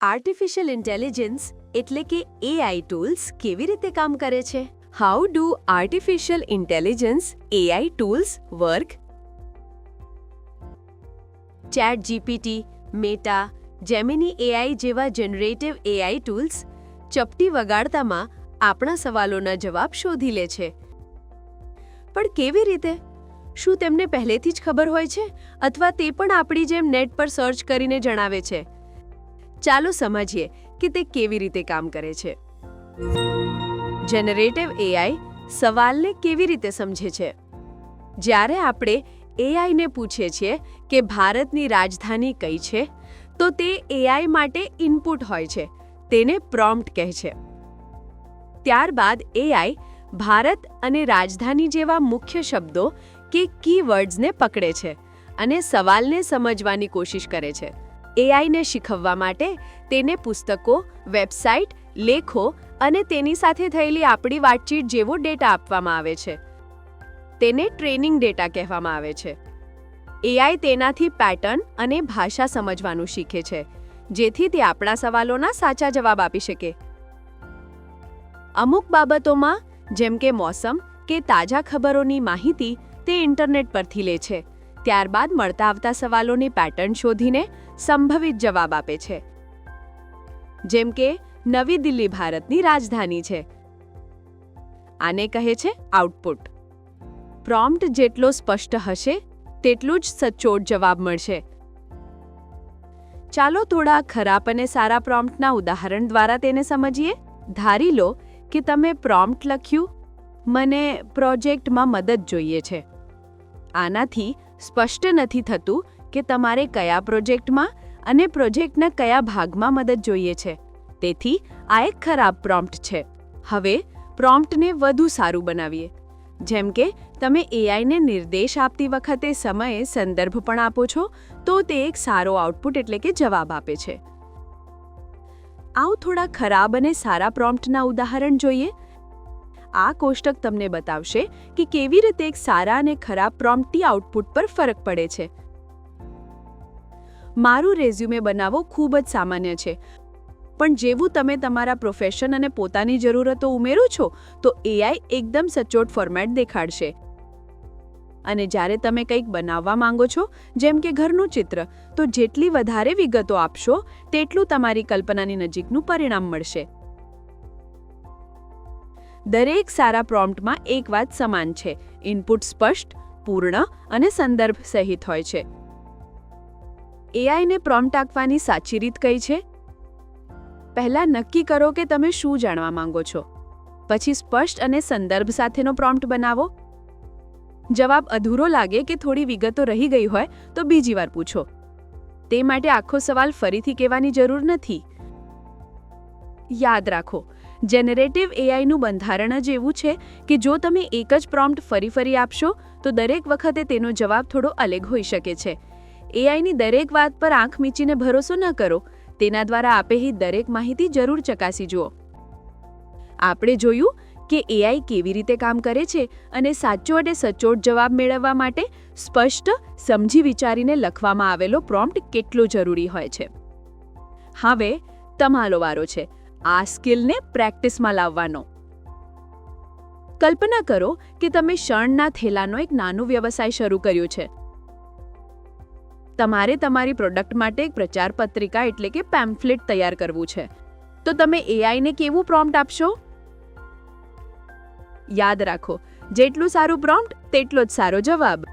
Artificial intelligence એટલે કે AI tools કેવી રીતે કામ કરે છે? How do artificial intelligence AI tools work? Chat GPT, meta, Gemini AI જેવા જનરેટિવ એઆઈ ટૂલ્સ ચપટી વગાડતામાં આપણા સવાલોના જવાબ શોધી લે છે. પણ કેવી રીતે? શું તેમને પહેલેથી જ ખબર હોય છે અથવા તે પણ આપણી જેમ નેટ પર સર્ચ કરીને જણાવે છે? ચાલો સમજીએ કે તે કેવી રીતે કામ કરે છે. જનરેટિવ એઆઈ સવાલને કેવી રીતે સમજે છે? જ્યારે આપણે એઆઈને પૂછીએ છીએ કે ભારતની રાજધાની કઈ છે, તો તે એઆઈ માટે ઇનપુટ હોય છે. તેને પ્રોમ્પ્ટ કહે છે. ત્યારબાદ એઆઈ ભારત અને રાજધાની જેવા મુખ્ય શબ્દો કે કીવર્ડ્સને પકડે છે અને સવાલને સમજવાની કોશિશ કરે છે. એઆઈને શીખવવા માટે તેને પુસ્તકો, વેબસાઇટ, લેખો અને તેની સાથે થયેલી આપણી વાતચીત જેવો ડેટા આપવામાં આવે છે. તેને ટ્રેનિંગ ડેટા કહેવામાં આવે છે. એઆઈ તેનાથી પેટર્ન અને ભાષા સમજવાનું શીખે છે, જેથી તે આપણા સવાલોના સાચા જવાબ આપી શકે. અમુક બાબતોમાં, જેમ કે મોસમ કે તાજા ખબરોની માહિતી, તે ઇન્ટરનેટ પરથી લે છે. ત્યારબાદ મળતા આવતા સવાલોની પેટર્ન શોધીને સંભવિત જવાબ આપે છે. જેમ કે નવી દિલ્હી ભારતની રાજધાની છે. આને કહે છે આઉટપુટ. પ્રોમ્પ્ટ જેટલો સ્પષ્ટ હશે તેટલું જ સચોટ જવાબ મળશે. ચાલો થોડા ખરાબ અને સારા પ્રોમ્પ્ટના ઉદાહરણ દ્વારા તેને સમજીએ. ધારી લો કે તમે પ્રોમ્પ્ટ લખ્યું, મને પ્રોજેક્ટમાં મદદ જોઈએ છે. આનાથી સ્પષ્ટ નથી થતું કે તમારે કયા પ્રોજેક્ટમાં અને પ્રોજેક્ટના કયા ભાગમાં મદદ જોઈએ છે. તેથી આ એક ખરાબ પ્રોમ્પ્ટ છે. હવે પ્રોમ્પ્ટને વધુ સારું બનાવીએ. જેમ કે તમે એઆઈને નિર્દેશ આપતી વખતે સમયે સંદર્ભ પણ આપો છો, તો તે એક સારો આઉટપુટ એટલે કે જવાબ આપે છે. આવું થોડા ખરાબ અને સારા પ્રોમ્પ્ટના ઉદાહરણ જોઈએ. આ કોષ્ટક તમને બતાવશે કે કેવી રીતે એક સારા અને ખરાબ પ્રોમ્પ્ટથી આઉટપુટ પર ફરક પડે છે. મારું રેઝ્યુમે બનાવવો ખૂબ જ સામાન્ય છે, પણ જેવું તમે તમારા પ્રોફેશન અને પોતાની જરૂરતો ઉમેરો છો, તો એઆઈ એકદમ સચોટ ફોર્મેટ દેખાડશે. અને જ્યારે તમે કંઈક બનાવવા માંગો છો, જેમ કે ઘરનું ચિત્ર, તો જેટલી વધારે વિગતો આપશો, તેટલું તમારી કલ્પનાની નજીકનું પરિણામ મળશે. દરેક સારા પ્રોમ્પ્ટમાં એક વાત સમાન છે: ઇનપુટ સ્પષ્ટ, પૂર્ણ અને સંદર્ભ સહિત હોય છે. એઆઈને પ્રોમ્પ્ટ આપવાની સાચી રીત કઈ છે? પહેલા નક્કી કરો કે તમે શું જાણવા માંગો છો. પછી સ્પષ્ટ અને સંદર્ભ સાથેનો પ્રોમ્પ્ટ બનાવો. જવાબ અધૂરો લાગે કે થોડી વિગતો રહી ગઈ હોય તો બીજી વાર પૂછો. તે માટે આખો સવાલ ફરીથી કહેવાની જરૂર નથી. યાદ રાખો, જેનરેટિવ એઆઈનું બંધારણ જ એવું છે કે જો તમે એક જ પ્રોમ્પ્ટ ફરી આપશો, તો દરેક વખતે તેનો જવાબ થોડો અલગ હોઈ શકે છે. એઆઈની દરેક વાત પર આંખ મીચીને ભરોસો ન કરો. તેના દ્વારા આપેલી દરેક માહિતી જરૂર ચકાસી જુઓ. આપણે જોયું કે એઆઈ કેવી રીતે કામ કરે છે અને સાચો અને સચોટ જવાબ મેળવવા માટે સ્પષ્ટ, સમજી વિચારીને લખવામાં આવેલો પ્રોમ્પ્ટ કેટલો જરૂરી હોય છે. હવે તમારો વારો છે આ સ્કિલને પ્રેક્ટિસમાં લાવવાનો. કલ્પના કરો કે તમે શણના થેલાનો એક નાનો વ્યવસાય શરૂ કર્યો છે. તમારે તમારી પ્રોડક્ટ માટે એક પ્રચાર પત્રિકા એટલે કે પેમ્ફલેટ તૈયાર કરવું છે. તો તમે એઆઈને કેવું પ્રોમ્પ્ટ આપશો? યાદ રાખો, જેટલું સારું પ્રોમ્પ્ટ તેટલો જ સારો જવાબ.